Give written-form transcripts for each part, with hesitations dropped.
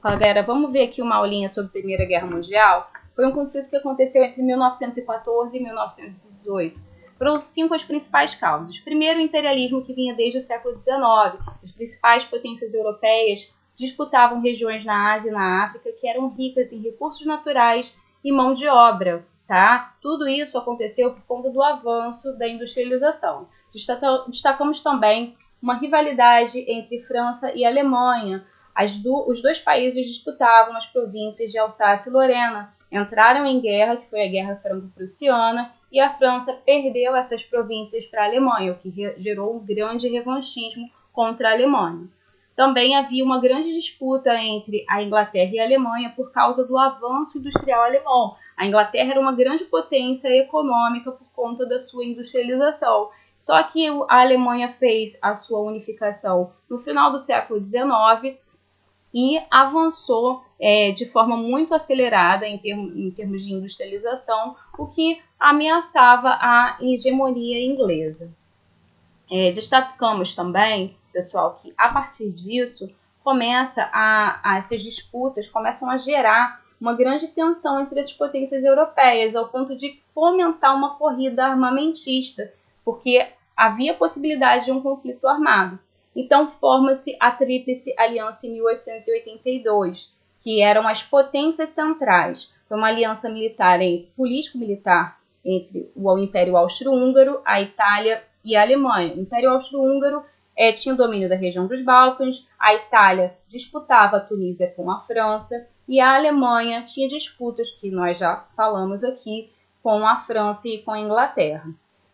Fala, galera, vamos ver aqui uma aulinha sobre a Primeira Guerra Mundial. Foi um conflito que aconteceu entre 1914 e 1918. Foram 5 as principais causas. Primeiro, o imperialismo que vinha desde o século XIX. As principais potências europeias disputavam regiões na Ásia e na África que eram ricas em recursos naturais e mão de obra. Tá? Tudo isso aconteceu por conta do avanço da industrialização. Destacamos também uma rivalidade entre França e Alemanha. Os dois países disputavam as províncias de Alsácia e Lorena, entraram em guerra, que foi a Guerra Franco-Prussiana, e a França perdeu essas províncias para a Alemanha, o que gerou um grande revanchismo contra a Alemanha. Também havia uma grande disputa entre a Inglaterra e a Alemanha por causa do avanço industrial alemão. A Inglaterra era uma grande potência econômica por conta da sua industrialização. Só que a Alemanha fez a sua unificação no final do século XIX e avançou de forma muito acelerada em termos de industrialização, o que ameaçava a hegemonia inglesa. Destacamos também, pessoal, que a partir disso essas disputas começam a gerar uma grande tensão entre as potências europeias, ao ponto de fomentar uma corrida armamentista, porque havia possibilidade de um conflito armado. Então, forma-se a Tríplice Aliança em 1882, que eram as potências centrais. Foi uma aliança militar político-militar entre o Império Austro-Húngaro, a Itália e a Alemanha. O Império Austro-Húngaro tinha o domínio da região dos Balcãs, a Itália disputava a Tunísia com a França e a Alemanha tinha disputas, que nós já falamos aqui, com a França e com a Inglaterra.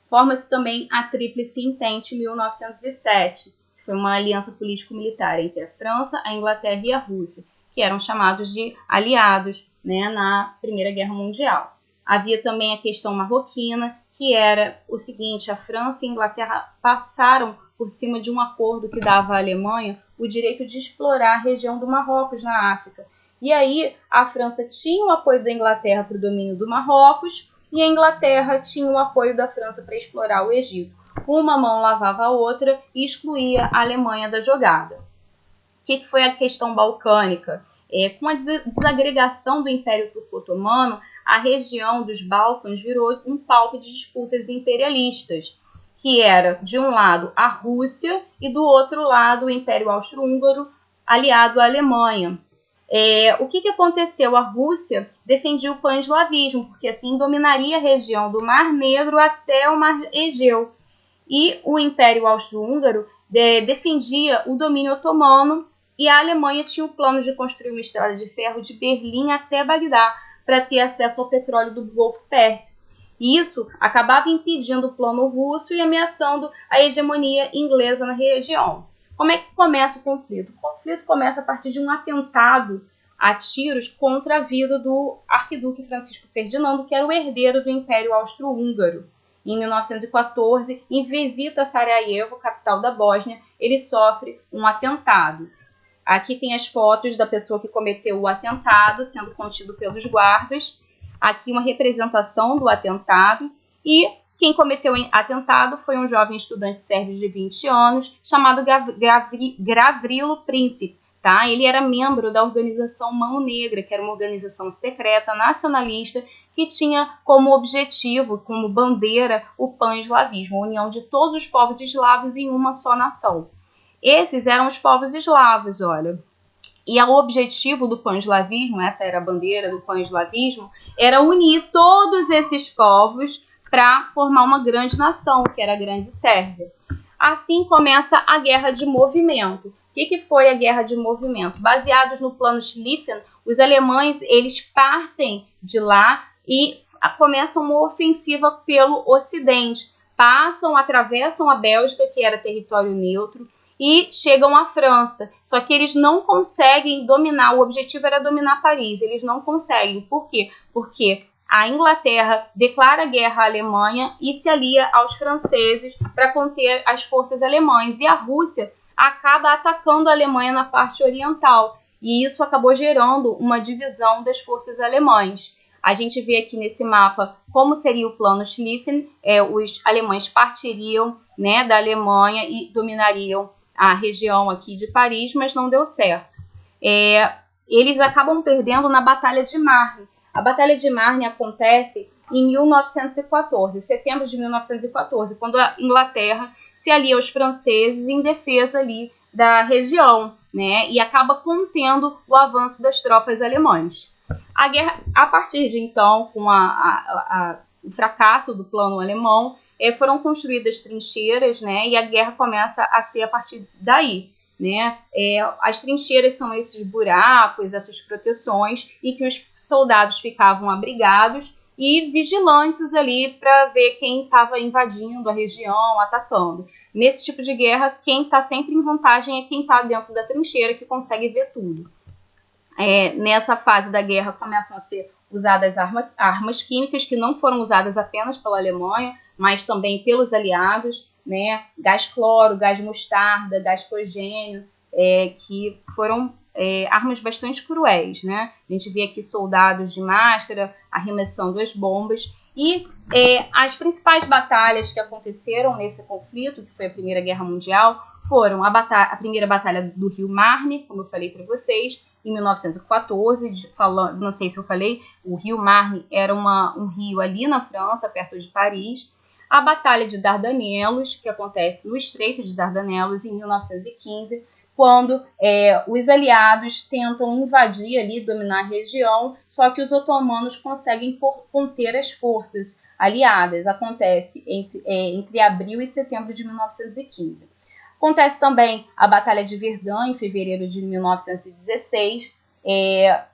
Forma-se também a Tríplice Entente em 1907, que foi uma aliança político-militar entre a França, a Inglaterra e a Rússia, que eram chamados de aliados, na Primeira Guerra Mundial. Havia também a questão marroquina, que era o seguinte: a França e a Inglaterra passaram por cima de um acordo que dava à Alemanha o direito de explorar a região do Marrocos na África. E aí a França tinha o apoio da Inglaterra para o domínio do Marrocos e a Inglaterra tinha o apoio da França para explorar o Egito. Uma mão lavava a outra e excluía a Alemanha da jogada. O que foi a questão balcânica? Com a desagregação do Império Turco-Otomano, a região dos Balcãs virou um palco de disputas imperialistas, que era, de um lado, a Rússia e, do outro lado, o Império Austro-Húngaro, aliado à Alemanha. O que aconteceu? A Rússia defendia o pan-eslavismo, porque assim dominaria a região do Mar Negro até o Mar Egeu. E o Império Austro-Húngaro defendia o domínio otomano, e a Alemanha tinha o plano de construir uma estrada de ferro de Berlim até Bagdá para ter acesso ao petróleo do Golfo Pérsico. E isso acabava impedindo o plano russo e ameaçando a hegemonia inglesa na região. Como é que começa o conflito? O conflito começa a partir de um atentado a tiros contra a vida do arquiduque Francisco Ferdinando, que era o herdeiro do Império Austro-Húngaro. Em 1914, em visita a Sarajevo, capital da Bósnia, ele sofre um atentado. Aqui tem as fotos da pessoa que cometeu o atentado, sendo contido pelos guardas. Aqui uma representação do atentado. E quem cometeu o atentado foi um jovem estudante sérvio de 20 anos, chamado Gavrilo Princip. Tá? Ele era membro da organização Mão Negra, que era uma organização secreta, nacionalista, que tinha como objetivo, como bandeira, o pan-eslavismo, a união de todos os povos eslavos em uma só nação. Esses eram os povos eslavos, olha. E o objetivo do pan-eslavismo, essa era a bandeira do pan-eslavismo, era unir todos esses povos para formar uma grande nação, que era a Grande Sérvia. Assim começa a Guerra de Movimento. O que foi a Guerra de Movimento? Baseados no Plano Schlieffen, os alemães eles partem de lá e começam uma ofensiva pelo Ocidente. Atravessam a Bélgica, que era território neutro, e chegam à França. Só que eles não conseguem dominar, o objetivo era dominar Paris, eles não conseguem. Por quê? Porque a Inglaterra declara guerra à Alemanha e se alia aos franceses para conter as forças alemãs. E a Rússia acaba atacando a Alemanha na parte oriental. E isso acabou gerando uma divisão das forças alemãs. A gente vê aqui nesse mapa como seria o plano Schlieffen. Os alemães partiriam, da Alemanha e dominariam a região aqui de Paris, mas não deu certo. eles acabam perdendo na Batalha de Marne. A Batalha de Marne acontece em 1914, setembro de 1914, quando a Inglaterra se alia aos franceses em defesa ali da região, né, e acaba contendo o avanço das tropas alemãs. A guerra, a partir de então, com o fracasso do plano alemão, foram construídas trincheiras, né, e a guerra começa a ser a partir daí. Né? As trincheiras são esses buracos, essas proteções, e que os soldados ficavam abrigados e vigilantes ali para ver quem estava invadindo a região, atacando. Nesse tipo de guerra, quem está sempre em vantagem é quem está dentro da trincheira, que consegue ver tudo. Nessa fase da guerra começam a ser usadas armas químicas que não foram usadas apenas pela Alemanha, mas também pelos aliados, né? Gás cloro, gás mostarda, gás fosgênio, que foram armas bastante cruéis, né? A gente vê aqui soldados de máscara arremessando as bombas. E as principais batalhas que aconteceram nesse conflito, que foi a Primeira Guerra Mundial, foram a primeira batalha do Rio Marne, como eu falei para vocês, em 1914, não sei se eu falei, o Rio Marne era um rio ali na França, perto de Paris. A Batalha de Dardanelos, que acontece no Estreito de Dardanelos, em 1915, quando os aliados tentam invadir ali, dominar a região, só que os otomanos conseguem conter as forças aliadas. Acontece entre abril e setembro de 1915. Acontece também a Batalha de Verdun, em fevereiro de 1916,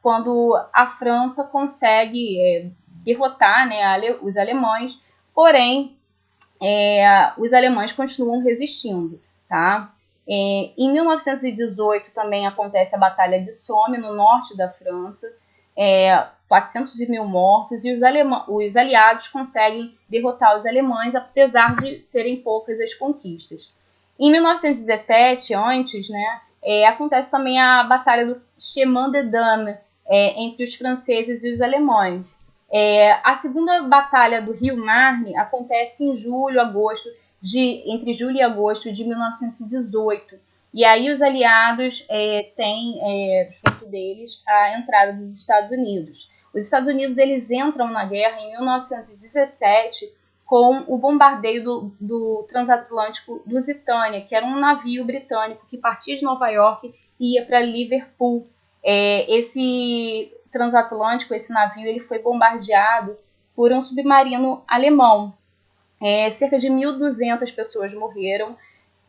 quando a França consegue derrotar, né, os alemães, porém, os alemães continuam resistindo. Tá? Em 1918 também acontece a Batalha de Somme, no norte da França, 400 mil mortos, e os aliados conseguem derrotar os alemães, apesar de serem poucas as conquistas. Em 1917, antes, né, acontece também a Batalha do Chemin des Dames, entre os franceses e os alemães. A segunda Batalha do Rio Marne acontece entre julho e agosto de 1918. E aí os aliados têm, junto deles, a entrada dos Estados Unidos. Os Estados Unidos eles entram na guerra em 1917 com o bombardeio do transatlântico Lusitânia, que era um navio britânico que partia de Nova York e ia para Liverpool. Esse transatlântico, esse navio, ele foi bombardeado por um submarino alemão. Cerca de 1.200 pessoas morreram,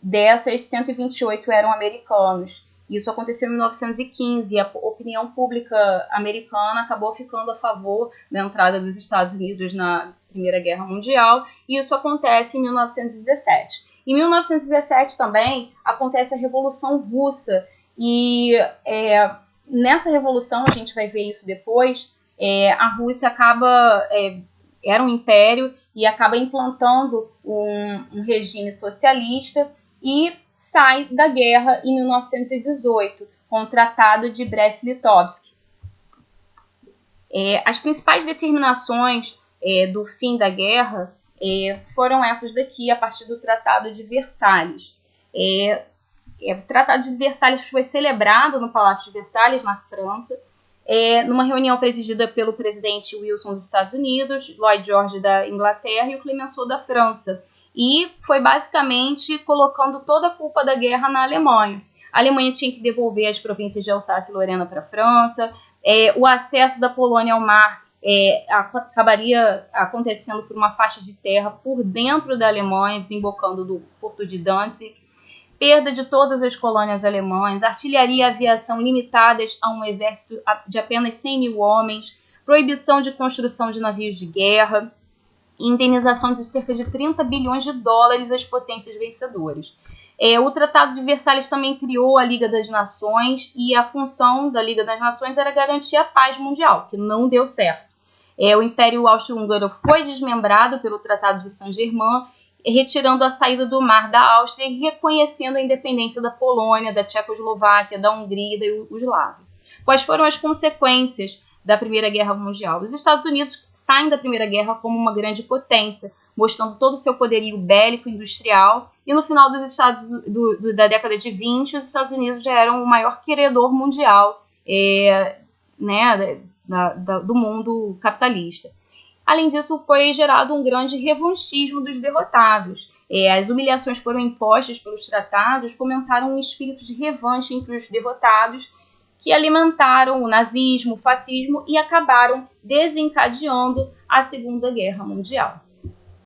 dessas 128 eram americanos. Isso aconteceu em 1915 e a opinião pública americana acabou ficando a favor da entrada dos Estados Unidos na Primeira Guerra Mundial, e isso acontece em 1917. Em 1917 também acontece a Revolução Russa, e nessa revolução, a gente vai ver isso depois, a Rússia era um império e acaba implantando um regime socialista e sai da guerra em 1918, com o Tratado de Brest-Litovsk. As principais determinações do fim da guerra foram essas daqui, a partir do Tratado de Versalhes. O Tratado de Versalhes foi celebrado no Palácio de Versalhes, na França, numa reunião presidida pelo presidente Wilson dos Estados Unidos, Lloyd George da Inglaterra e o Clemenceau da França. E foi basicamente colocando toda a culpa da guerra na Alemanha. A Alemanha tinha que devolver as províncias de Alsácia e Lorena para a França, o acesso da Polônia ao mar acabaria acontecendo por uma faixa de terra por dentro da Alemanha, desembocando do Porto de Danzig, perda de todas as colônias alemãs, artilharia e aviação limitadas a um exército de apenas 100 mil homens, proibição de construção de navios de guerra, indenização de cerca de 30 bilhões de dólares às potências vencedoras. O Tratado de Versalhes também criou a Liga das Nações, e a função da Liga das Nações era garantir a paz mundial, que não deu certo. O Império Austro-Húngaro foi desmembrado pelo Tratado de Saint-Germain, retirando a saída do mar da Áustria e reconhecendo a independência da Polônia, da Tchecoslováquia, da Hungria e da Iugoslávia. Quais foram as consequências da Primeira Guerra Mundial? Os Estados Unidos saem da Primeira Guerra como uma grande potência, mostrando todo o seu poderio bélico e industrial, e no final da década de 20, os Estados Unidos já eram o maior credor mundial né, do mundo capitalista. Além disso, foi gerado um grande revanchismo dos derrotados. As humilhações que foram impostas pelos tratados fomentaram um espírito de revanche entre os derrotados, que alimentaram o nazismo, o fascismo e acabaram desencadeando a Segunda Guerra Mundial.